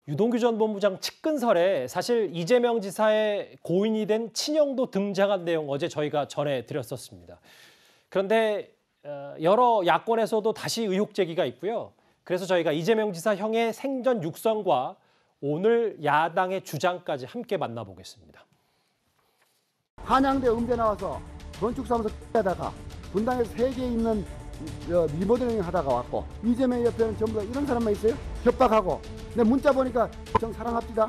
유동규 전 본부장 측근설에 사실 이재명 지사의 고인이 된 친형도 등장한 내용 어제 저희가 전해드렸었습니다. 그런데 여러 야권에서도 다시 의혹 제기가 있고요. 그래서 저희가 이재명 지사 형의 생전 육성과 오늘 야당의 주장까지 함께 만나보겠습니다. 한양대 음대 나와서 건축사무소 하다가 분당에서 세계에 있는 리모델링 하다가 왔고, 이재명 옆에는 전부 다 이런 사람만 있어요? 협박하고. 근데 문자 보니까 정 사랑합시다.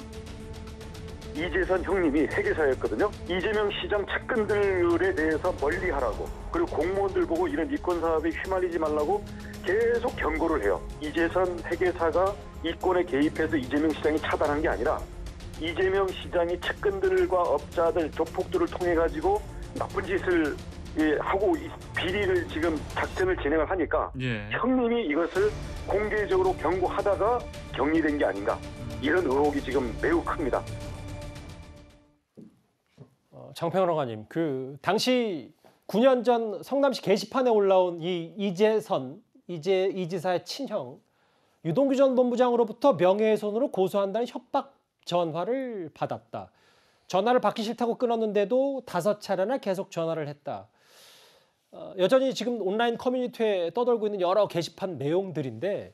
이재선 형님이 회계사였거든요. 이재명 시장 측근들에 대해서 멀리하라고, 그리고 공무원들 보고 이런 이권 사업에 휘말리지 말라고 계속 경고를 해요. 이재선 회계사가 이권에 개입해서 이재명 시장이 차단한 게 아니라 이재명 시장이 측근들과 업자들, 조폭들을 통해 가지고 나쁜 짓을 하고 비리를 지금 작전을 진행을 하니까 형님이 이것을 공개적으로 경고하다가 격리된 게 아닌가, 이런 의혹이 지금 매우 큽니다. 장평원관님, 당시 9년 전 성남시 게시판에 올라온 이 이지사의 친형 유동규 전 본부장으로부터 명예훼손으로 고소한다는 협박 전화를 받았다. 전화를 받기 싫다고 끊었는데도 5차례나 계속 전화를 했다. 여전히 지금 온라인 커뮤니티에 떠돌고 있는 여러 게시판 내용들인데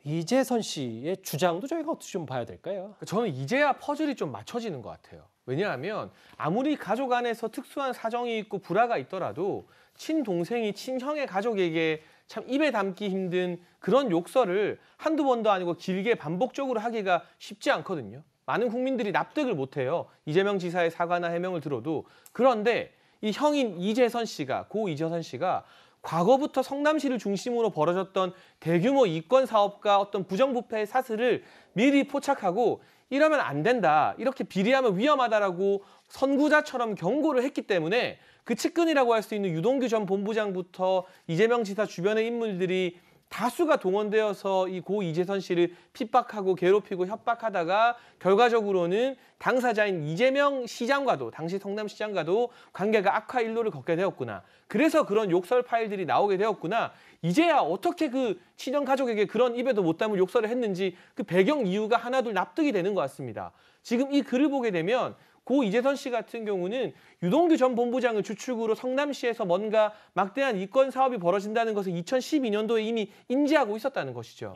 이재선 씨의 주장도 저희가 어떻게 좀 봐야 될까요? 저는 이제야 퍼즐이 좀 맞춰지는 것 같아요. 왜냐하면 아무리 가족 안에서 특수한 사정이 있고 불화가 있더라도 친동생이 친형의 가족에게 참 입에 담기 힘든 그런 욕설을 한두 번도 아니고 길게 반복적으로 하기가 쉽지 않거든요. 많은 국민들이 납득을 못해요. 이재명 지사의 사과나 해명을 들어도. 그런데 이 형인 이재선 씨가, 고 이재선 씨가 과거부터 성남시를 중심으로 벌어졌던 대규모 이권 사업과 어떤 부정부패의 사슬을 미리 포착하고 이러면 안 된다, 이렇게 비리하면 위험하다라고 선구자처럼 경고를 했기 때문에 그 측근이라고 할 수 있는 유동규 전 본부장부터 이재명 지사 주변의 인물들이 다수가 동원되어서 이 고 이재선 씨를 핍박하고 괴롭히고 협박하다가 결과적으로는 당사자인 이재명 시장과도, 당시 성남시장과도 관계가 악화 일로를 걷게 되었구나. 그래서 그런 욕설 파일들이 나오게 되었구나. 이제야 어떻게 그 친형 가족에게 그런 입에도 못 담을 욕설을 했는지 그 배경 이유가 하나둘 납득이 되는 것 같습니다. 지금 이 글을 보게 되면 고 이재선 씨 같은 경우는 유동규 전 본부장을 주축으로 성남시에서 뭔가 막대한 이권 사업이 벌어진다는 것을 2012년도에 이미 인지하고 있었다는 것이죠.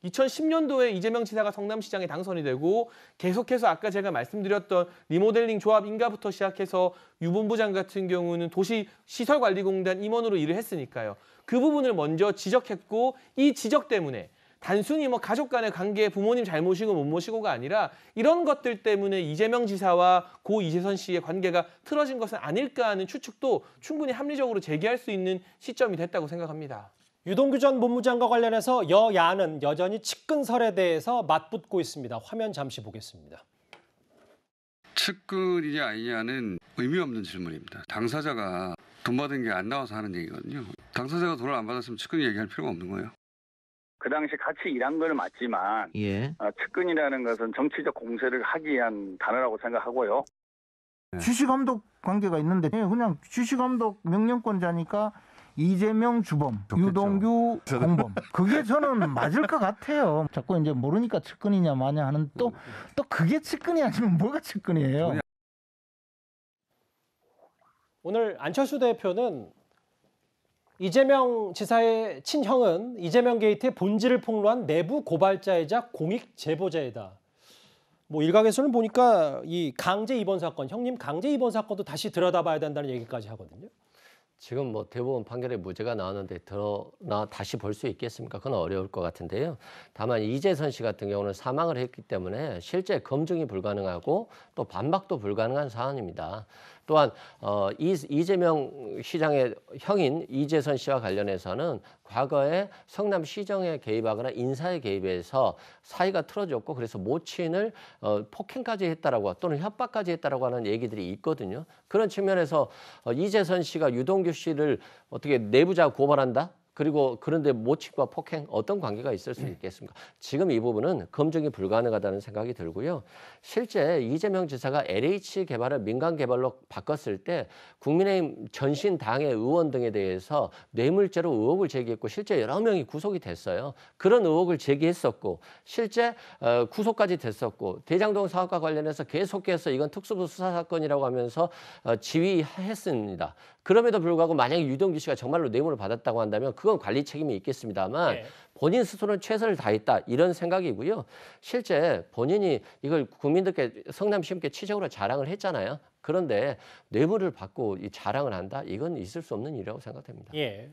2010년도에 이재명 지사가 성남시장에 당선이 되고 계속해서 아까 제가 말씀드렸던 리모델링 조합 인가부터 시작해서 유 본부장 같은 경우는 도시시설관리공단 임원으로 일을 했으니까요. 그 부분을 먼저 지적했고, 이 지적 때문에 단순히 가족 간의 관계, 부모님 잘 모시고 못 모시고가 아니라 이런 것들 때문에 이재명 지사와 고 이재선 씨의 관계가 틀어진 것은 아닐까 하는 추측도 충분히 합리적으로 제기할 수 있는 시점이 됐다고 생각합니다. 유동규 전 본부장과 관련해서 여야는 여전히 측근설에 대해서 맞붙고 있습니다. 화면 잠시 보겠습니다. 측근이냐 아니냐는 의미 없는 질문입니다. 당사자가 돈 받은 게 안 나와서 하는 얘기거든요. 당사자가 돈을 안 받았으면 측근이 얘기할 필요가 없는 거예요. 그 당시 같이 일한 건 맞지만 측근이라는 것은 정치적 공세를 하기 위한 단어라고 생각하고요. 지시감독 관계가 있는데 그냥 지시감독 명령권자니까 이재명 주범, 좋겠죠. 유동규 공범. 그게 저는 맞을 것 같아요. 자꾸 이제 모르니까 측근이냐 마냐 하는 또 그게 측근이 아니면 뭐가 측근이에요. 오늘 안철수 대표는 이재명 지사의 친형은 이재명 게이트의 본질을 폭로한 내부 고발자이자 공익 제보자이다. 일각에서는 보니까 이 강제 입원 사건, 형님 강제 입원 사건도 다시 들여다봐야 된다는 얘기까지 하거든요. 지금 대법원 판결에 무죄가 나왔는데 다시 볼 수 있겠습니까? 그건 어려울 것 같은데요. 다만 이재선 씨 같은 경우는 사망을 했기 때문에 실제 검증이 불가능하고 또 반박도 불가능한 사안입니다. 또한 이재명 시장의 형인 이재선 씨와 관련해서는 과거에 성남시정에 개입하거나 인사에 개입해서 사이가 틀어졌고 그래서 모친을 폭행까지 했다라고 또는 협박까지 했다라고 하는 얘기들이 있거든요. 그런 측면에서 이재선 씨가 유동규 씨를 어떻게 내부자 고발한다? 그리고 그런데 모친과 폭행 어떤 관계가 있을 수 있겠습니까? 지금 이 부분은 검증이 불가능하다는 생각이 들고요. 실제 이재명 지사가 LH 개발을 민간 개발로 바꿨을 때 국민의힘 전신 당의 의원 등에 대해서 뇌물죄로 의혹을 제기했고 실제 여러 명이 구속이 됐어요. 그런 의혹을 제기했었고 실제 구속까지 됐었고 대장동 사업과 관련해서 계속해서 이건 특수부 수사 사건이라고 하면서 지휘했습니다. 그럼에도 불구하고 만약에 유동규 씨가 정말로 뇌물을 받았다고 한다면 그건 관리 책임이 있겠습니다만 네. 본인 스스로는 최선을 다했다 이런 생각이고요. 실제 본인이 이걸 국민들께 성남 시민께 치적으로 자랑을 했잖아요. 그런데 뇌물을 받고 이 자랑을 한다? 이건 있을 수 없는 일이라고 생각됩니다. 예.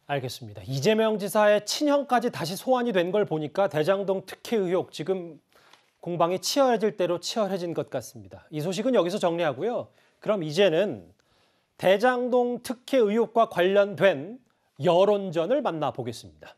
알겠습니다. 이재명 지사의 친형까지 다시 소환이 된 걸 보니까 대장동 특혜 의혹 지금 공방이 치열해질 대로 치열해진 것 같습니다. 이 소식은 여기서 정리하고요. 그럼 이제는 대장동 특혜 의혹과 관련된 여론전을 만나보겠습니다.